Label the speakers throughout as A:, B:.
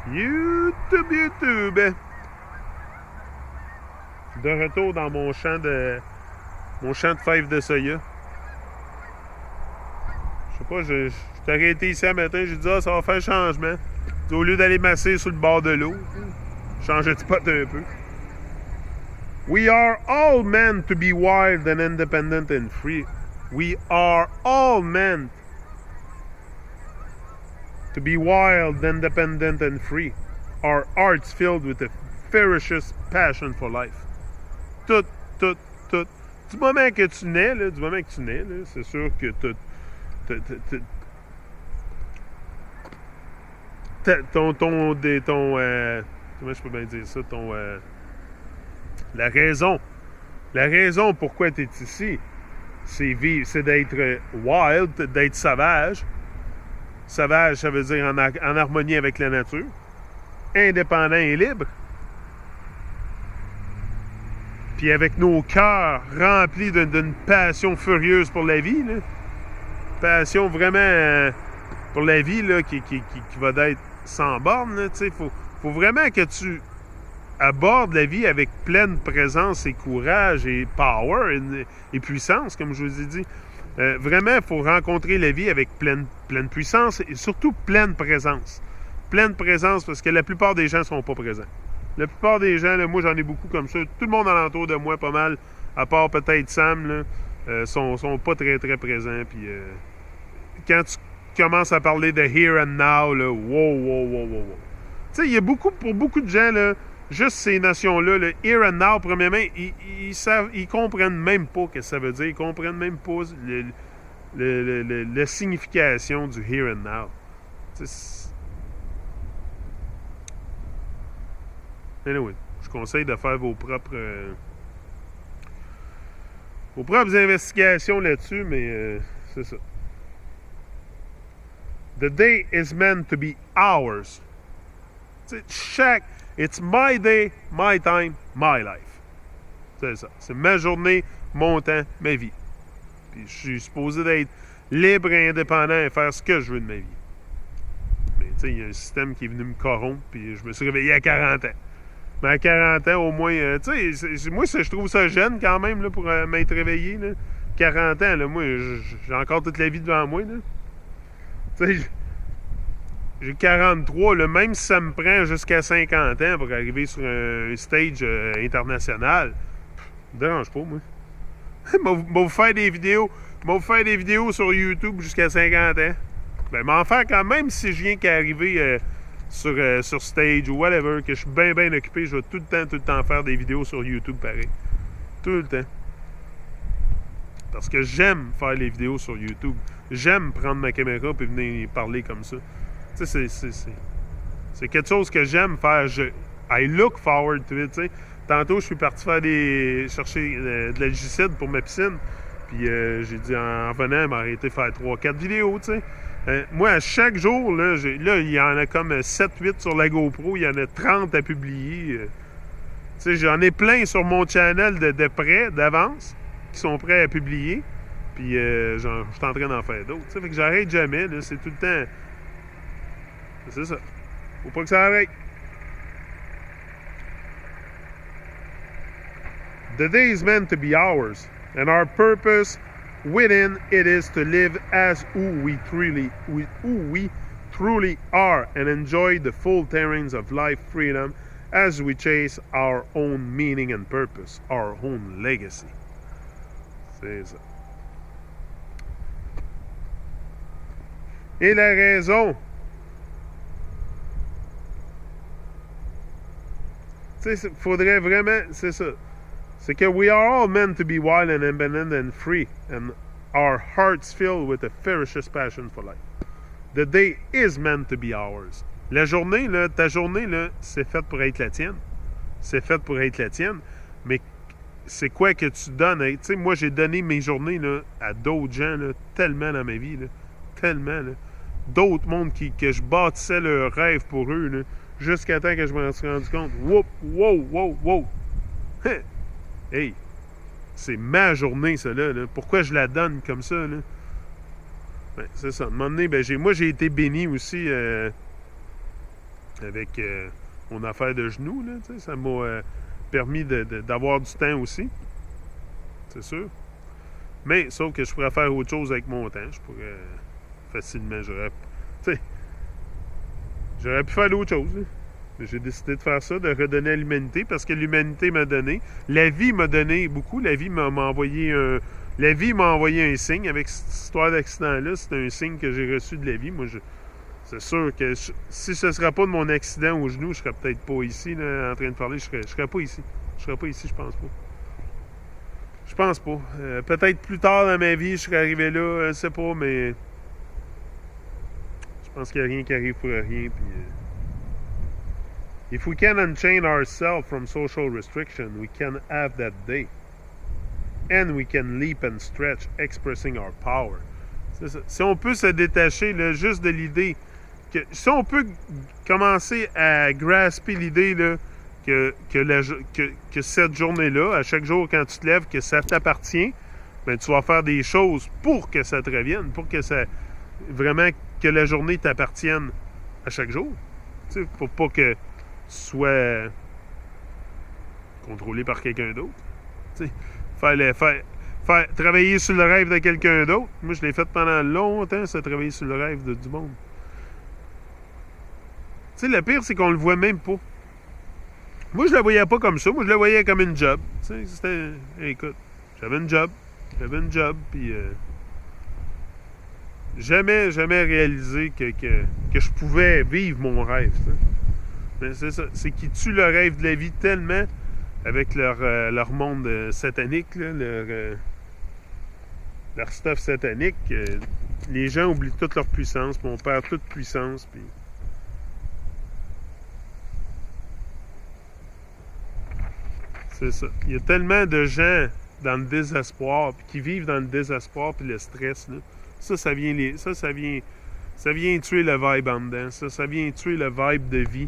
A: YouTube. De retour dans mon champ de fèves de soya. Je sais pas, je t'ai arrêté ici un matin, j'ai dit ah, ça va faire changement. Au lieu d'aller masser sur le bord de l'eau, changer de spot un peu. We are all meant to be wild and independent and free. We are all meant to be wild, independent and free. Our hearts filled with a ferocious passion for life. Tout. Du moment que tu nais, là, c'est sûr que comment je peux bien dire ça, la raison pourquoi tu es ici, c'est d'être wild, d'être sauvage. Sauvage, ça veut dire en harmonie avec la nature. Indépendant et libre. Puis avec nos cœurs remplis d'une passion furieuse pour la vie, là. Passion vraiment pour la vie là, qui va être sans borne. Il faut vraiment que tu abordes la vie avec pleine présence et courage et power et puissance, comme je vous ai dit. Vraiment, il faut rencontrer la vie avec pleine puissance et surtout pleine présence. Pleine présence parce que la plupart des gens ne sont pas présents. La plupart des gens, là, moi j'en ai beaucoup comme ça, tout le monde alentour de moi, pas mal, à part peut-être Sam, là, sont pas très très présents. Puis quand tu commences à parler de here and now, là, wow. Tu sais, il y a pour beaucoup de gens, là, juste ces notions-là, le here and now, premièrement, ils comprennent même pas ce que ça veut dire. Ils comprennent même pas la signification du here and now. Anyway, je conseille de faire vos propres investigations là-dessus, mais c'est ça. The day is meant to be ours. It's my day, my time, my life. C'est ça. C'est ma journée, mon temps, ma vie. Puis je suis supposé d'être libre et indépendant et faire ce que je veux de ma vie. Mais tu sais, il y a un système qui est venu me corrompre, puis je me suis réveillé à 40 ans. Mais à 40 ans, au moins, tu sais, moi, je trouve ça jeune quand même là, pour m'être réveillé. Là. 40 ans, là, moi, j'ai encore toute la vie devant moi. Tu sais, j'ai 43, là, même si ça me prend jusqu'à 50 ans pour arriver sur un stage international, ça me dérange pas, moi. Vous faire des vidéos sur YouTube jusqu'à 50 ans. Ben, m'en faire quand même si je viens qu'à arriver sur stage ou whatever, que je suis bien occupé, je vais tout le temps faire des vidéos sur YouTube pareil. Tout le temps. Parce que j'aime faire les vidéos sur YouTube. J'aime prendre ma caméra et venir parler comme ça. Tu sais, c'est quelque chose que j'aime faire. I look forward to it, tu sais. Tantôt, je suis parti chercher de l'algicide pour ma piscine. Puis j'ai dit, en venant, m'arrêter de faire 3-4 vidéos, tu sais. Moi, à chaque jour, là, il y en a comme 7-8 sur la GoPro. Il y en a 30 à publier. Tu sais, j'en ai plein sur mon channel de prêt, d'avance, qui sont prêts à publier. Puis je suis en train d'en faire d'autres. Fait que j'arrête jamais. Là, c'est tout le temps... C'est ça. Faut pas que ça arrête. The day is meant to be ours, and our purpose within it is to live as who we truly are and enjoy the full terrains of life freedom as we chase our own meaning and purpose, our own legacy. C'est ça. Et la raison... Tu sais, faudrait vraiment... C'est ça. C'est que we are all meant to be wild and independent and free, and our hearts filled with a ferocious passion for life. The day is meant to be ours. La journée, là, ta journée, là, c'est fait pour être la tienne. C'est fait pour être la tienne. Mais c'est quoi que tu donnes? Tu sais, moi, j'ai donné mes journées là, à d'autres gens, là, tellement dans ma vie. Là, tellement. Là. D'autres mondes que je bâtissais leur rêve pour eux, là, jusqu'à temps que je m'en suis rendu compte. Wow! Hey! C'est ma journée, ça, là. Pourquoi je la donne comme ça, là? Ben, c'est ça. À un moment donné, ben, moi, j'ai été béni aussi avec mon affaire de genoux, là, ça m'a permis d'avoir du temps aussi, c'est sûr. Mais, sauf que je pourrais faire autre chose avec mon temps. Je pourrais facilement, j'aurais pu faire d'autres choses. Hein. J'ai décidé de faire ça, de redonner à l'humanité, parce que l'humanité m'a donné. La vie m'a donné beaucoup. La vie m'a envoyé un signe. Avec cette histoire d'accident-là, c'est un signe que j'ai reçu de la vie. Moi, c'est sûr que si ce ne serait pas de mon accident au genou, je serais peut-être pas ici, là, en train de parler. Je serais pas ici. Je serais pas ici, je pense pas. Je pense pas. Peut-être plus tard dans ma vie, je serais arrivé là, je sais pas, mais je pense qu'il n'y a rien qui arrive pour rien. Puis, if we can unchain ourselves from social restriction, we can have that day. And we can leap and stretch, expressing our power. C'est ça. Si on peut se détacher là, juste de l'idée, si on peut commencer à grasper l'idée là, que cette journée-là, à chaque jour quand tu te lèves, que ça t'appartient, ben, tu vas faire des choses pour que ça te revienne, pour que ça vraiment que la journée t'appartienne à chaque jour. Tu sais, pour pas que tu sois contrôlé par quelqu'un d'autre. Tu sais, faire travailler sur le rêve de quelqu'un d'autre. Moi, je l'ai fait pendant longtemps, ça, travailler sur le rêve du monde. Tu sais, le pire, c'est qu'on le voit même pas. Moi, je le voyais pas comme ça. Moi, je le voyais comme une job. Tu sais, c'était... Écoute, j'avais une job, puis... jamais réalisé que je pouvais vivre mon rêve. Ça. Mais c'est ça. C'est qu'ils tuent le rêve de la vie tellement avec leur monde satanique, là, leur stuff satanique. Les gens oublient toute leur puissance, puis on perd toute puissance, puis... C'est ça. Il y a tellement de gens dans le désespoir, puis qui vivent dans le désespoir puis le stress, là. Ça vient tuer le vibe en dedans. Ça vient tuer le vibe de vie,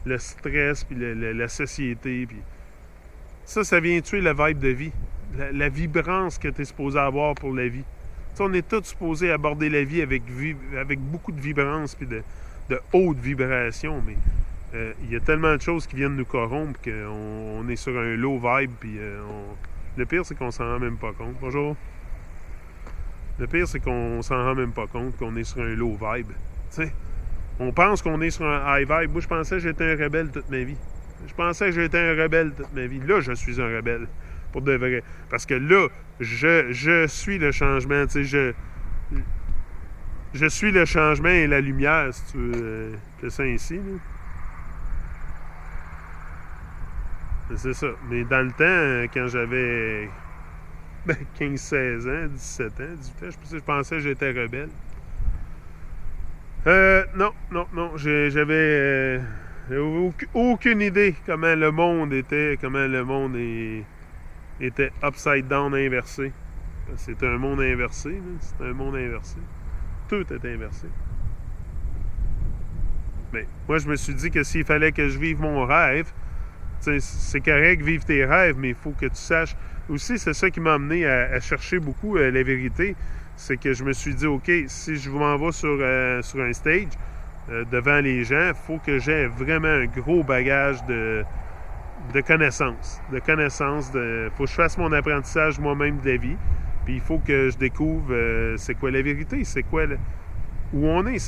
A: le stress, puis la société, puis... Ça vient tuer le vibe de vie. La vibrance que tu es supposé avoir pour la vie. T'sais, on est tous supposés aborder la vie avec beaucoup de vibrance puis de haute vibration, mais il y a tellement de choses qui viennent nous corrompre qu'on est sur un low vibe, puis le pire, c'est qu'on s'en rend même pas compte. Bonjour. Le pire, c'est qu'on s'en rend même pas compte qu'on est sur un low vibe. T'sais, on pense qu'on est sur un high vibe. Moi, je pensais que j'étais un rebelle toute ma vie. Je pensais que j'étais un rebelle toute ma vie. Là, je suis un rebelle. Pour de vrai. Parce que là, je suis le changement. Je suis le changement et la lumière, si tu veux que ça ainsi. Là. C'est ça. Mais dans le temps, quand j'avais 15-16 ans, 17 ans, 18 ans, je pensais que j'étais rebelle. Non. J'avais aucune idée comment le monde était upside down, inversé. C'est un monde inversé. Là. C'est un monde inversé. Tout est inversé. Mais moi, je me suis dit que s'il fallait que je vive mon rêve, c'est correct de vivre tes rêves, mais il faut que tu saches. Aussi, c'est ça qui m'a amené à chercher beaucoup la vérité. C'est que je me suis dit, OK, si je m'en vais sur un stage, devant les gens, il faut que j'aie vraiment un gros bagage de connaissances. Faut que je fasse mon apprentissage moi-même de la vie. Puis il faut que je découvre c'est quoi la vérité, c'est quoi où on est.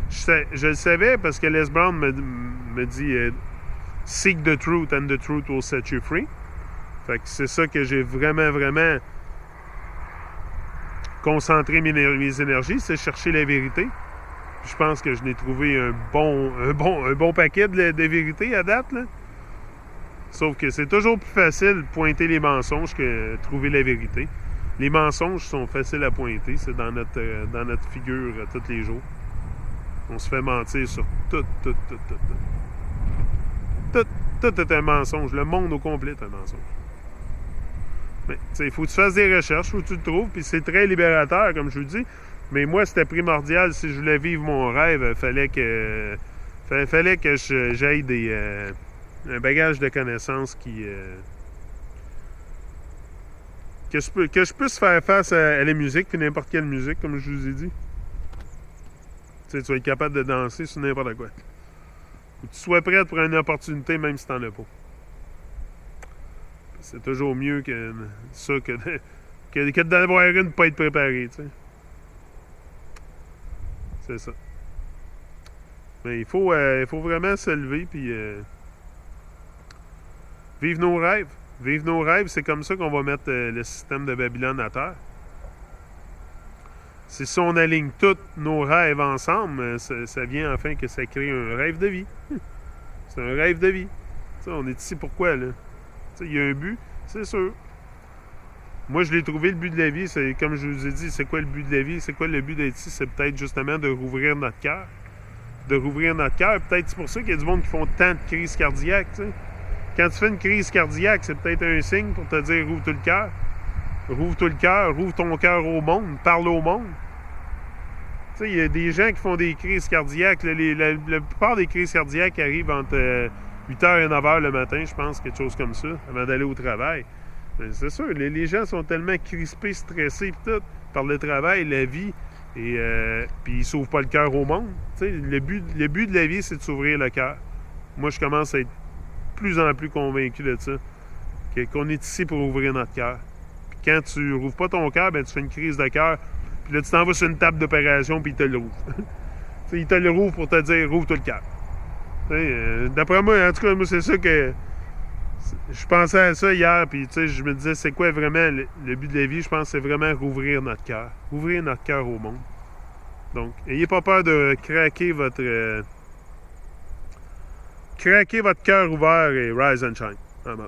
A: Je le savais parce que Les Brown me dit Seek the truth and the truth will set you free. Fait que c'est ça que j'ai vraiment concentré mes énergies, c'est chercher la vérité. Puis je pense que je n'ai trouvé un bon paquet de vérité à date, là. Sauf que c'est toujours plus facile de pointer les mensonges que trouver la vérité. Les mensonges sont faciles à pointer. C'est dans notre figure tous les jours. On se fait mentir sur tout. Tout est un mensonge. Le monde au complet est un mensonge. Mais il faut que tu fasses des recherches, il faut que tu le trouves. Puis c'est très libérateur, comme je vous dis. Mais moi, c'était primordial. Si je voulais vivre mon rêve, il fallait que j'aille un bagage de connaissances que je puisse faire face à la musique, puis n'importe quelle musique, comme je vous ai dit. Tu vas être capable de danser sur n'importe quoi. Faut que tu sois prêt pour une opportunité, même si tu n'en as pas. C'est toujours mieux que ça que d'avoir une et ne pas être préparé, tu sais. C'est ça. Mais il faut vraiment se lever puis vivre nos rêves. Vivre nos rêves, c'est comme ça qu'on va mettre le système de Babylone à terre. C'est si on aligne tous nos rêves ensemble, ça vient enfin que ça crée un rêve de vie. C'est un rêve de vie. T'sais, on est ici pourquoi, là? Il y a un but, c'est sûr. Moi, je l'ai trouvé, le but de la vie. C'est comme je vous ai dit, c'est quoi le but de la vie? C'est quoi le but d'être ici? C'est peut-être justement de rouvrir notre cœur. De rouvrir notre cœur. Peut-être c'est pour ça qu'il y a du monde qui font tant de crises cardiaques, t'sais. Quand tu fais une crise cardiaque, c'est peut-être un signe pour te dire rouvre tout le cœur. Rouvre-toi le cœur, rouvre ton cœur au monde, parle au monde. Tu sais, il y a des gens qui font des crises cardiaques. La plupart des crises cardiaques arrivent entre 8h et 9h le matin, je pense, quelque chose comme ça, avant d'aller au travail. C'est sûr, les gens sont tellement crispés, stressés pis tout, par le travail, la vie, et puis ils s'ouvrent pas le cœur au monde. Tu sais, le but de la vie, c'est de s'ouvrir le cœur. Moi, je commence à être de plus en plus convaincu de ça, qu'on est ici pour ouvrir notre cœur. Puis quand tu rouvres pas ton cœur, ben tu fais une crise de cœur, puis là, tu t'en vas sur une table d'opération, puis il te le rouvre. Il te le rouvre pour te dire, rouvre-toi le cœur. D'après moi, en tout cas, moi, c'est ça que... Je pensais à ça hier, puis je me disais, c'est quoi vraiment le but de la vie? Je pense que c'est vraiment rouvrir notre cœur. Ouvrir notre cœur au monde. Donc, ayez pas peur de craquer votre cœur ouvert et rise and shine. Vraiment.